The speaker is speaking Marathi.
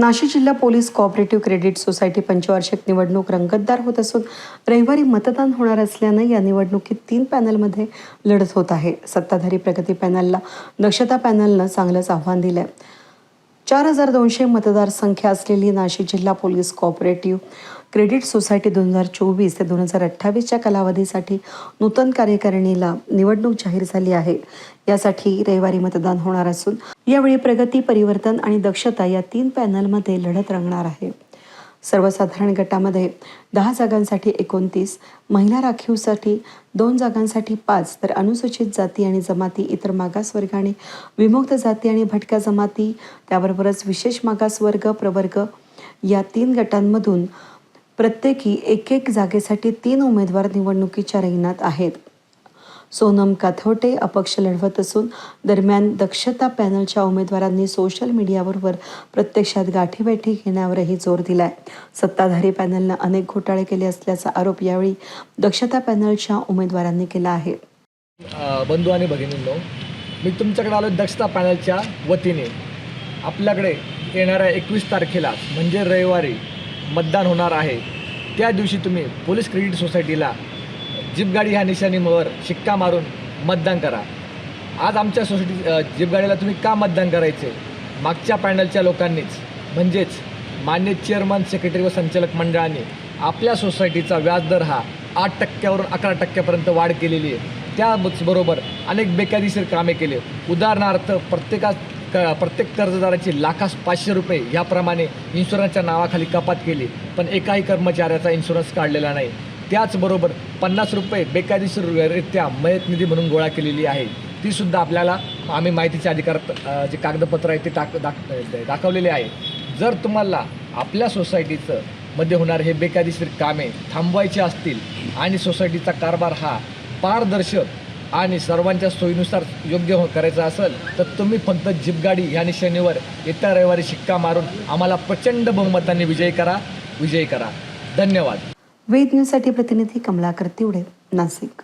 नाशिक जिल्हा पोलीस कोऑपरेटिव्ह क्रेडिट सोसायटी पंचवार्षिक निवडणूक रंगतदार होत असून रविवारी मतदान होणार असल्यानं या निवडणुकीत 3 पॅनलमध्ये लढत होत आहे. सत्ताधारी प्रगती पॅनलला दक्षता पॅनलनं चांगलंच आव्हान दिलंय. 4200 मतदारसंख्या असलेली नाशिक जिल्हा पोलीस कोऑपरेटिव्ह क्रेडिट सोसायटी 2024 ते 2028च्या कालावधीसाठी नूतन कार्यकारिणीला निवडणूक जाहीर झाली आहे. यासाठी रविवारी मतदान होणार असून यावेळी प्रगती, परिवर्तन आणि दक्षता या 3 पॅनलमध्ये लढत रंगणार आहे. सर्वसाधारण गटामध्ये 10 जागांसाठी 29, महिला राखीवसाठी 2 जागांसाठी 5, तर अनुसूचित जाती आणि जमाती, इतर मागासवर्ग आणि विमुक्त जाती आणि भटक्या जमाती, त्याबरोबरच विशेष मागासवर्ग, प्रवर्ग या 3 गटांमधून प्रत्येकी 1 जागेसाठी 3 उमेदवार निवडणुकीच्या रिंगणात आहेत. सोनम काथोटे अपक्ष लढवत असून दरम्यान दक्षता पॅनलच्या उमेदवारांनी सोशल मीडियाबरोबर प्रत्यक्षात गाठीभेटी घेण्यावरही जोर दिलाय. सत्ताधारी पॅनलनं अनेक घोटाळे केले असल्याचा आरोप यावेळी दक्षता पॅनलच्या उमेदवारांनी केला आहे. बंधू आणि भगिनींनो, मी तुमच्याकडे आलो दक्षता पॅनलच्या वतीने. आपल्याकडे येणाऱ्या 21 तारखेला म्हणजे रविवारी मतदान होणार आहे. त्या दिवशी तुम्ही पोलीस क्रेडिट सोसायटीला जीपगाडी ह्या निशाणीवर शिक्का मारून मतदान करा. आज आमच्या सोसायटी जीपगाडीला तुम्ही का मतदान करायचे? मागच्या पॅनलच्या लोकांनीच म्हणजेच मान्य चेअरमन, सेक्रेटरी व संचालक मंडळाने आपल्या सोसायटीचा व्याजदर हा 8% 11% वाढ केलेली आहे. त्याचबरोबर अनेक बेकायदेशीर कामे केले. उदाहरणार्थ प्रत्येक कर्जदाराची लाखास 500 रुपये ह्याप्रमाणे इन्शुरन्सच्या नावाखाली कपात केली, पण एकाही कर्मचाऱ्याचा इन्शुरन्स काढलेला नाही. त्याचबरोबर 50 रुपये बेकायदेशीररित्या मयत निधी म्हणून गोळा केलेली आहे. तीसुद्धा आपल्याला आम्ही माहितीच्या अधिकारात जे कागदपत्र आहे ते दाखवलेले आहे. जर तुम्हाला आपल्या सोसायटीचं मध्ये होणारे हे बेकायदेशीर कामे थांबवायचे असतील आणि सोसायटीचा कारभार हा पारदर्शक आणि सर्वांच्या सोयीनुसार योग्य करायचा असेल तर तुम्ही फक्त जीपगाडी ह्या निशाणीवर येत्या रविवारी शिक्का मारून आम्हाला प्रचंड बहुमताने विजयी करा. धन्यवाद. वेद न्यूजसाठी प्रतिनिधी कमलाकर तिवडे, नाशिक.